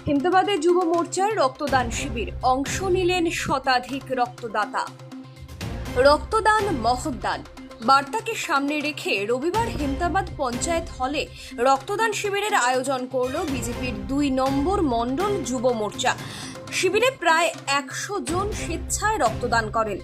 হেমদাবাদে যুব মোর্চার রক্তদান শিবির, অংশ নিলেন শতাধিক রক্তদাতা। রক্তদান মহৎদান বার্তাকে সামনে রেখে রবিবার হেমদাবাদ পঞ্চায়েত হলে রক্তদান শিবিরের আয়োজন করল বিজেপির ২ নম্বর মণ্ডল যুব মোর্চা। শিবিরে প্রায় ১০০ জন স্বেচ্ছায় রক্তদান করেন।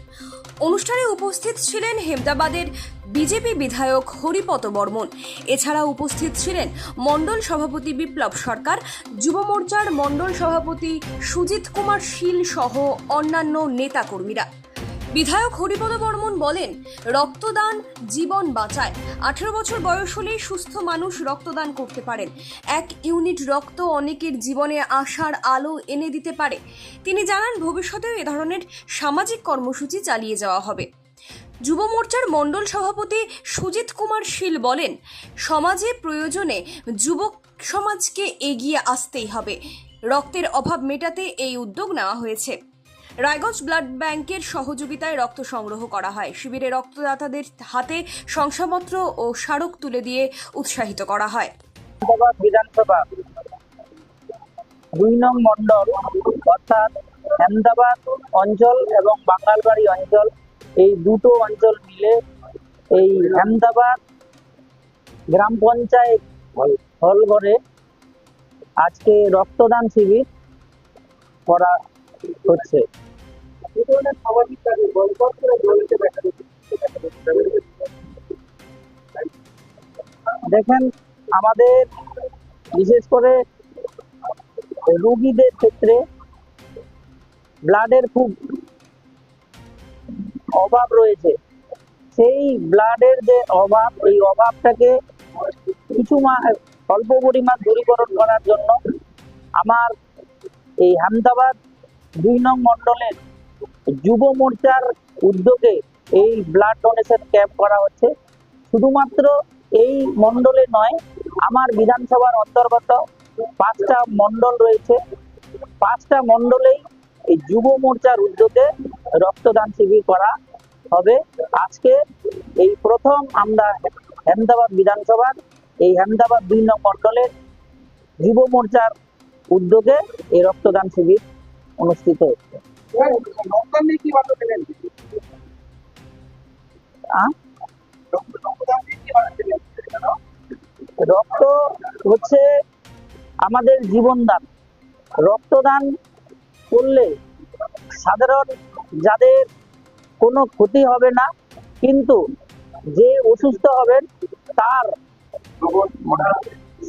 অনুষ্ঠানে উপস্থিত ছিলেন হেমদাবাদের বিজেপি বিধায়ক হরিপদ বর্মন। এছাড়া উপস্থিত ছিলেন মণ্ডল সভাপতি বিপ্লব সরকার, যুব মোর্চার মণ্ডল সভাপতি সুজিত কুমার শীল সহ অন্যান্য নেতাকর্মীরা। বিধায়ক হরিপদ বর্মন বলেন, রক্তদান জীবন বাঁচায়। 18 বছর বয়স হলেই সুস্থ মানুষ রক্তদান করতে পারেন। 1 ইউনিট রক্ত অনেকের জীবনে আশার আলো এনে দিতে পারে। তিনি জানান, ভবিষ্যতেও এ ধরনের সামাজিক কর্মসূচি চালিয়ে যাওয়া হবে। যুব মোর্চার মণ্ডল সভাপতি সুজিত কুমার শীল বলেন, সমাজে প্রয়োজনে যুবক সমাজকে এগিয়ে আসতেই হবে। রক্তের অভাব মেটাতে এই উদ্যোগ নেওয়া হয়েছে। রায়গঞ্জ ব্লাড ব্যাংকের সহযোগিতায় রক্ত সংগ্রহ করা হয়। শিবিরে রক্তদাতাদের হাতে শংসাপত্র ও স্মারক তুলে দিয়ে উৎসাহিত করা হয়। বিধানসভা ২ নং মণ্ডল অর্থাৎ হেমদাবাদ অঞ্চল এবং বাঙ্গালবাড়ি অঞ্চল, এই দুটো অঞ্চল মিলে এই হেমদাবাদ গ্রাম পঞ্চায়েত হলঘরে আজকে রক্তদান শিবির করা হচ্ছে। দেখেন, আমাদের বিশেষ করে রোগীদের ক্ষেত্রে ব্লাডের খুব অভাব রয়েছে। সেই ব্লাডের যে অভাব, এই অভাবটাকে কিছু অল্প পরিমাণ দূরীকরণ করার জন্য আমার এই হেমদাবাদ ২ নং মণ্ডলের যুব মোর্চার উদ্যোগে এই ব্লাড ডোনেশন ক্যাম্প করা হচ্ছে। শুধুমাত্র এই মণ্ডলে নয়, আমার বিধানসভার অন্তর্গত 5টা মণ্ডল রয়েছে। 5টা মণ্ডলেই এই যুব মোর্চার উদ্যোগে রক্তদান শিবির করা হবে। আজকে এই প্রথম আমরা হেমদাবাদ বিধানসভার এই হেমদাবাদ ২ নং মণ্ডলের যুব মোর্চার উদ্যোগে এই রক্তদান শিবির অনুষ্ঠিত হচ্ছে। রক্ত হচ্ছে আমাদের জীবনদান। রক্তদান করলে সাধারণ যাদের কোনো ক্ষতি হবে না, কিন্তু যে অসুস্থ হবেন তার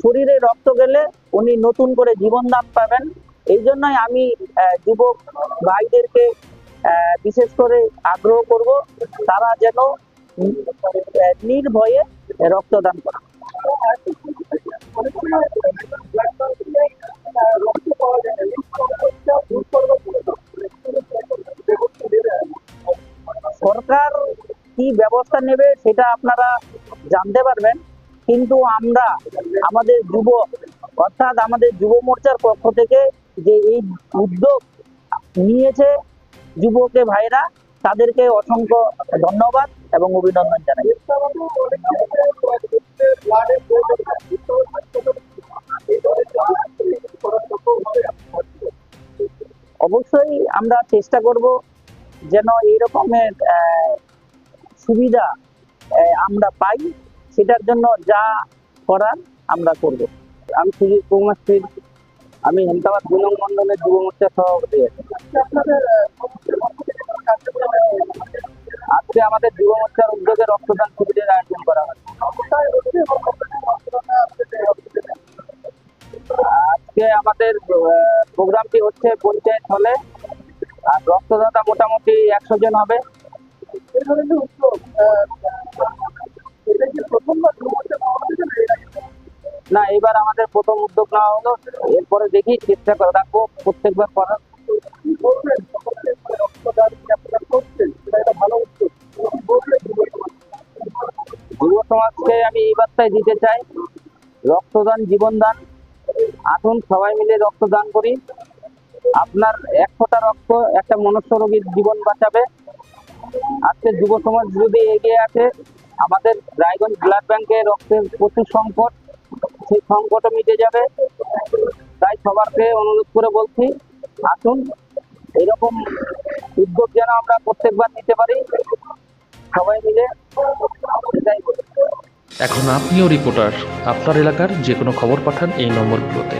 শরীরে রক্ত গেলে উনি নতুন করে জীবনদান পাবেন। এই জন্যই আমি যুবক ভাইদেরকে বিশেষ করে আগ্রহ করব, তারা যেন নির্ভয়ে রক্তদান করে। সরকার কি ব্যবস্থা নেবে সেটা আপনারা জানতে পারবেন, কিন্তু আমরা আমাদের অর্থাৎ আমাদের যুব মোর্চার পক্ষ থেকে যে এই উদ্যোগ নিয়েছে যুবকে ভাইরা, তাদেরকে অসংখ্য ধন্যবাদ এবং অভিনন্দন জানাই। অবশ্যই আমরা চেষ্টা করব যেন এই রকমের সুবিধা আমরা পাই, সেটার জন্য যা করার আমরা করব। আমি সুজিত কুমার শীল, আমি হেমদাবাদ ২ নং মণ্ডলের যুব মোর্চার সভাপতি। আজকে আমাদের যুব মোর্চার উদ্যোগে রক্তদান শিবিরের আয়োজন করা হয়। আজকে আমাদের প্রোগ্রামটি হচ্ছে পঞ্চায়েত হলে, আর রক্তদাতা মোটামুটি ১০০ জন হবে। না, এবার আমাদের প্রথম উদ্যোগ নেওয়া হলো। এরপরে দেখি, চেষ্টা করে রাখবো প্রত্যেকবার করার। যুব সমাজকে আমি এই বার্তায় দিতে চাই, রক্তদান জীবনদান। আসুন সবাই মিলে রক্তদান করি। আপনার 1 ফোঁটা রক্ত একটা মনুষ্য রোগীর জীবন বাঁচাবে। আজকে যুব সমাজ যদি এগিয়ে আসে, আমাদের রায়গঞ্জ ব্লাড ব্যাংকে রক্তের প্রচুর সংকট, সেই সংকটও মিটে যাবে। তাই সবারকে অনুরোধ করে বলছি, আসুন এরকম উদ্যোগ যেন আমরা প্রত্যেকবার নিতে পারি, সবাই মিলে এটাই বলি। এখন আপনিও রিপোর্টার, আপনার এলাকার যে কোনো খবর পাঠান এই নম্বরগুলোতে।